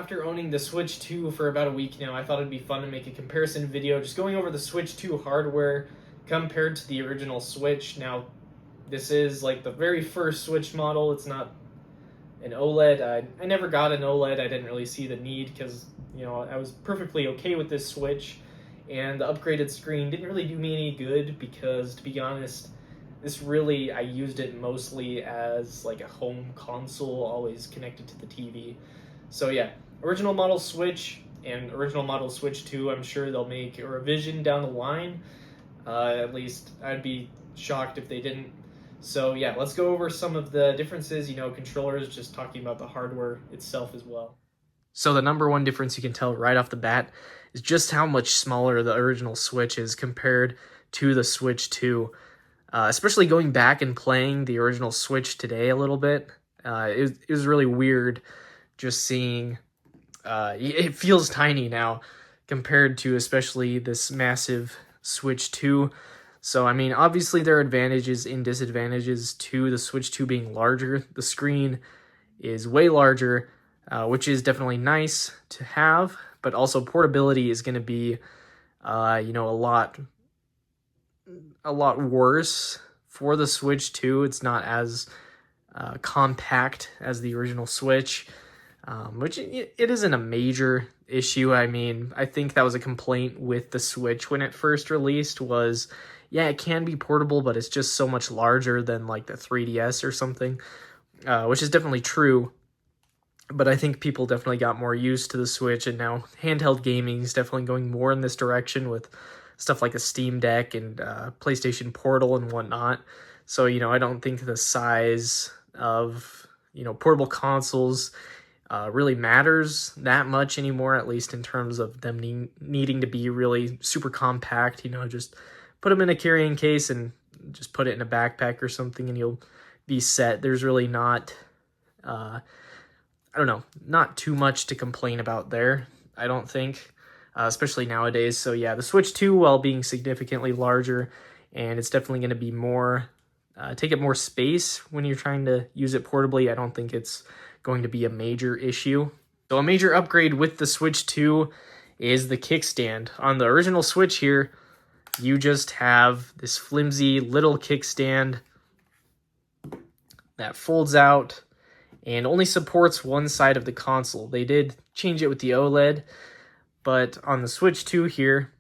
after owning the Switch 2 for about a week now, I thought it'd be fun to make a comparison video, just going over the Switch 2 hardware compared to the original Switch. Now, this is like the very first Switch model. It's not an OLED. I never got an OLED. I didn't really see the need because, you know, I was perfectly okay with this Switch, and the upgraded screen didn't really do me any good because, to be honest, I used it mostly as like a home console, always connected to the TV. So yeah, original model Switch and original model Switch 2, I'm sure they'll make a revision down the line. At least I'd be shocked if they didn't. So yeah, let's go over some of the differences, controllers, just talking about the hardware itself as well. So the number one difference you can tell right off the bat is just how much smaller the original Switch is compared to the Switch 2. Especially going back and playing the original Switch today a little bit, it was really weird just seeing, it feels tiny now compared to especially this massive Switch 2. So, I mean, obviously there are advantages and disadvantages to the Switch 2 being larger. The screen is way larger, which is definitely nice to have, but also portability is going to be, a lot worse for the Switch 2. It's not as compact as the original Switch, which it isn't a major issue. I mean, I think that was a complaint with the Switch when it first released was, yeah, it can be portable, but it's just so much larger than like the 3DS or something, which is definitely true. But I think people definitely got more used to the Switch, and now handheld gaming is definitely going more in this direction with stuff like a Steam Deck and PlayStation Portal and whatnot. So, I don't think the size of, portable consoles really matters that much anymore, at least in terms of them needing to be really super compact. Just put them in a carrying case and just put it in a backpack or something and you'll be set. There's really not, not too much to complain about there, I don't think. Especially nowadays. So yeah, the Switch 2, while being significantly larger, and it's definitely going to be more, take up more space when you're trying to use it portably, I don't think it's going to be a major issue. So a major upgrade with the Switch 2 is the kickstand. On the original Switch here, you just have this flimsy little kickstand that folds out and only supports one side of the console. They did change it with the OLED, but on the Switch 2 here,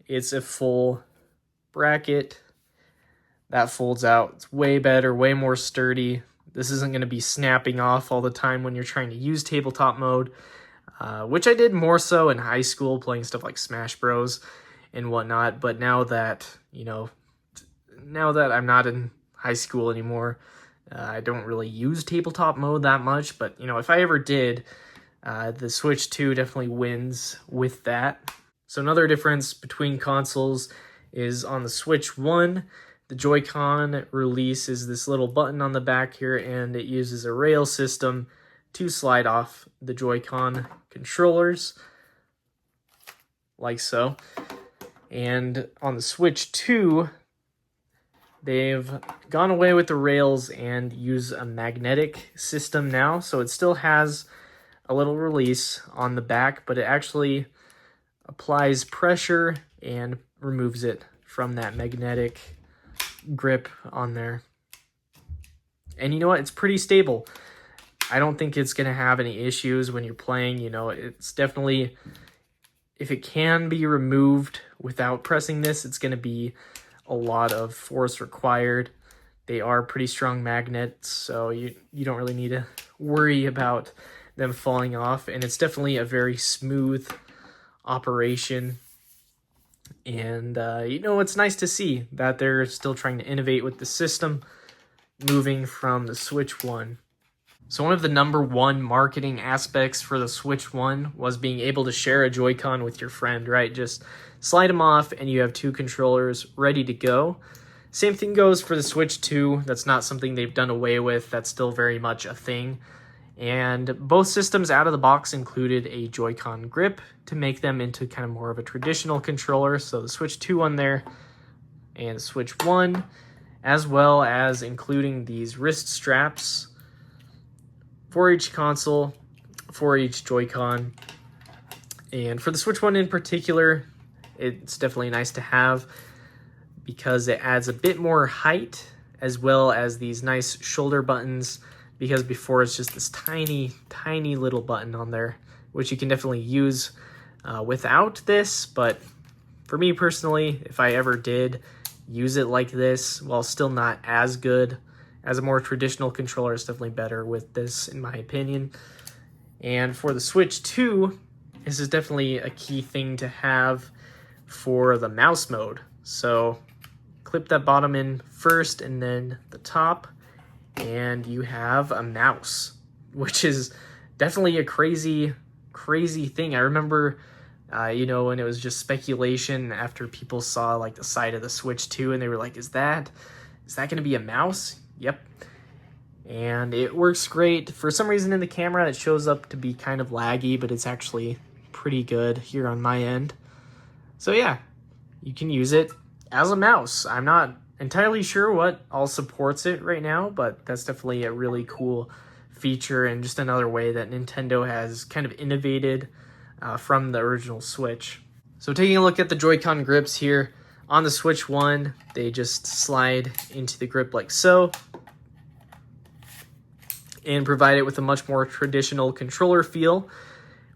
it's a full bracket that folds out. It's way better, way more sturdy. This isn't going to be snapping off all the time when you're trying to use tabletop mode, which I did more so in high school, playing stuff like Smash Bros. And whatnot. But now that, I'm not in high school anymore, I don't really use tabletop mode that much. But, if I ever did, the Switch 2 definitely wins with that. So another difference between consoles is on the Switch 1, the Joy-Con release is this little button on the back here, and it uses a rail system to slide off the Joy-Con controllers, like so. And on the Switch 2, they've gone away with the rails and use a magnetic system now, so it still has a little release on the back, but it actually applies pressure and removes it from that magnetic grip on there. And you know what? It's pretty stable. I don't think it's going to have any issues when you're playing. It's definitely, if it can be removed without pressing this, it's going to be a lot of force required. They are pretty strong magnets, so you don't really need to worry about them falling off, and it's definitely a very smooth operation. And it's nice to see that they're still trying to innovate with the system, moving from the Switch 1. So one of the number one marketing aspects for the Switch 1 was being able to share a Joy-Con with your friend, right? Just slide them off and you have two controllers ready to go. Same thing goes for the Switch 2. That's not something they've done away with. That's still very much a thing. And both systems out of the box included a Joy-Con grip to make them into kind of more of a traditional controller. So the Switch 2 on there and the Switch 1, as well as including these wrist straps for each console. for each Joy-Con. And for the Switch 1 in particular, it's definitely nice to have because it adds a bit more height as well as these nice shoulder buttons, because before it's just this tiny, tiny little button on there, which you can definitely use without this. But for me personally, if I ever did use it like this, while still not as good as a more traditional controller, it's definitely better with this in my opinion. And for the Switch 2, this is definitely a key thing to have for the mouse mode. So clip that bottom in first and then the top, and you have a mouse, which is definitely a crazy thing. I remember, when it was just speculation after people saw like the side of the Switch 2 and they were like, is that going to be a mouse? Yep. And it works great. For some reason in the camera it shows up to be kind of laggy, but it's actually pretty good here on my end. So yeah, you can use it as a mouse. I'm not entirely sure what all supports it right now, but that's definitely a really cool feature and just another way that Nintendo has kind of innovated from the original Switch. So taking a look at the Joy-Con grips here, on the Switch 1, they just slide into the grip like so, and provide it with a much more traditional controller feel,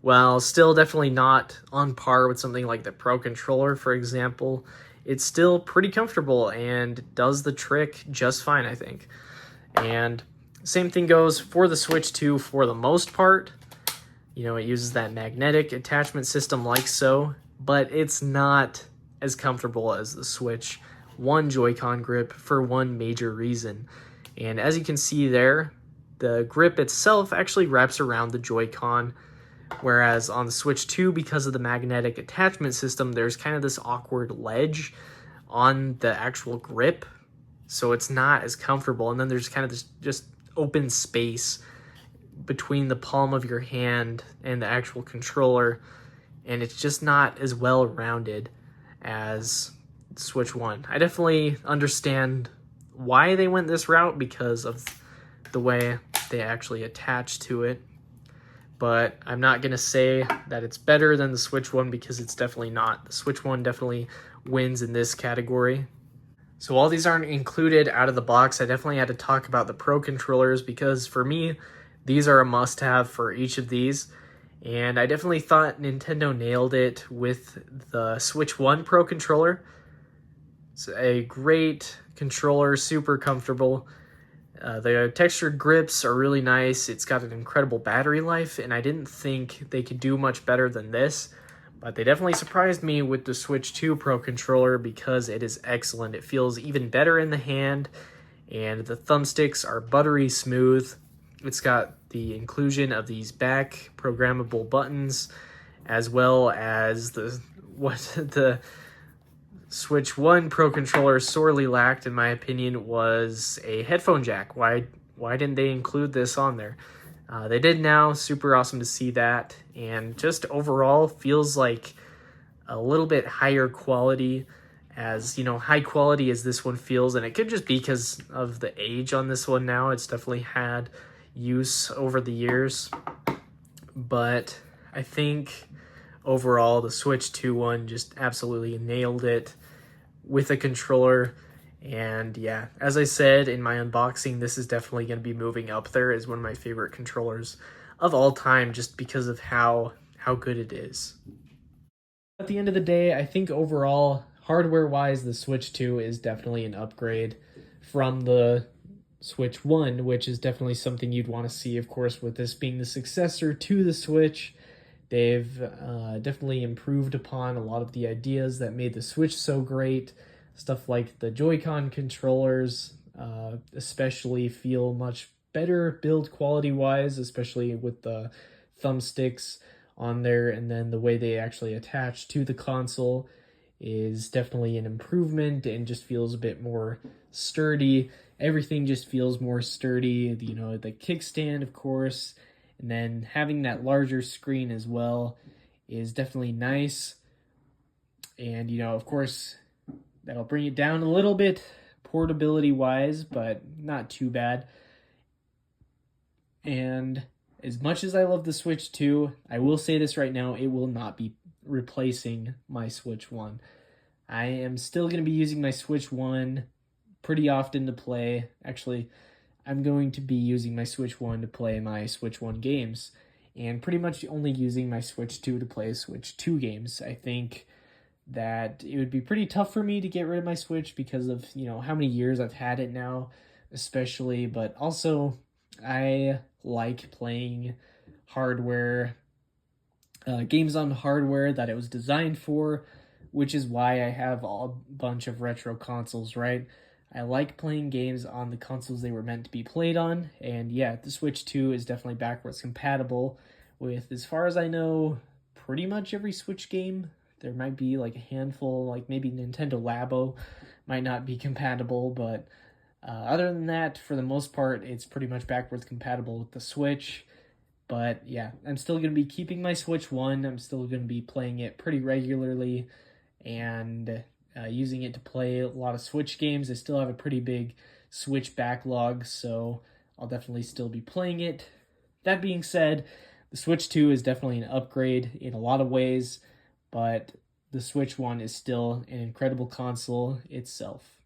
while still definitely not on par with something like the Pro Controller, for example. It's still pretty comfortable and does the trick just fine, I think. And same thing goes for the Switch 2 for the most part. It uses that magnetic attachment system like so, but it's not as comfortable as the Switch 1 Joy-Con grip for one major reason. And as you can see there, the grip itself actually wraps around the Joy-Con, whereas on the Switch 2, because of the magnetic attachment system, there's kind of this awkward ledge on the actual grip, so it's not as comfortable. And then there's kind of this just open space between the palm of your hand and the actual controller, and it's just not as well rounded as Switch 1. I definitely understand why they went this route because of the way they actually attach to it, but I'm not going to say that it's better than the Switch 1 because it's definitely not. The Switch 1 definitely wins in this category. So while these aren't included out of the box, I definitely had to talk about the Pro controllers because for me, these are a must-have for each of these. And I definitely thought Nintendo nailed it with the Switch 1 Pro controller. It's a great controller, super comfortable. The textured grips are really nice. It's got an incredible battery life, and I didn't think they could do much better than this. But they definitely surprised me with the Switch 2 Pro controller because it is excellent. It feels even better in the hand, and the thumbsticks are buttery smooth. It's got the inclusion of these back programmable buttons, as well as the Switch 1 Pro controller sorely lacked, in my opinion, was a headphone jack. Why didn't they include this on there? They did now. Super awesome to see that, and just overall feels like a little bit higher quality, as high quality as this one feels. And it could just be because of the age on this one now. It's definitely had use over the years, but I think overall the Switch 2 one just absolutely nailed it with a controller. And yeah, as I said in my unboxing, this is definitely going to be moving up there as one of my favorite controllers of all time, just because of how good it is. At the end of the day, I think overall, hardware-wise, the Switch 2 is definitely an upgrade from the Switch 1, which is definitely something you'd want to see, of course, with this being the successor to the Switch. They've definitely improved upon a lot of the ideas that made the Switch so great. Stuff like the Joy-Con controllers especially feel much better build quality-wise, especially with the thumbsticks on there, and then the way they actually attach to the console is definitely an improvement and just feels a bit more sturdy. Everything just feels more sturdy, the kickstand, of course, and then having that larger screen as well is definitely nice. And, of course, that'll bring it down a little bit portability-wise, but not too bad. And As much as I love the Switch 2, I will say this right now, it will not be replacing my Switch 1. I am still going to be using my Switch 1 pretty often to play. Actually, I'm going to be using my Switch 1 to play my Switch 1 games, and pretty much only using my Switch 2 to play Switch 2 games. I think that it would be pretty tough for me to get rid of my Switch because of, how many years I've had it now, especially, but also I like playing hardware, games on hardware that it was designed for, which is why I have a bunch of retro consoles, right? I like playing games on the consoles they were meant to be played on, and yeah, the Switch 2 is definitely backwards compatible with, as far as I know, pretty much every Switch game. There might be like a handful, like maybe Nintendo Labo might not be compatible, but other than that, for the most part, it's pretty much backwards compatible with the Switch. But yeah, I'm still going to be keeping my Switch 1. I'm still going to be playing it pretty regularly and using it to play a lot of Switch games. I still have a pretty big Switch backlog, so I'll definitely still be playing it. That being said, the Switch 2 is definitely an upgrade in a lot of ways, but the Switch 1 is still an incredible console itself.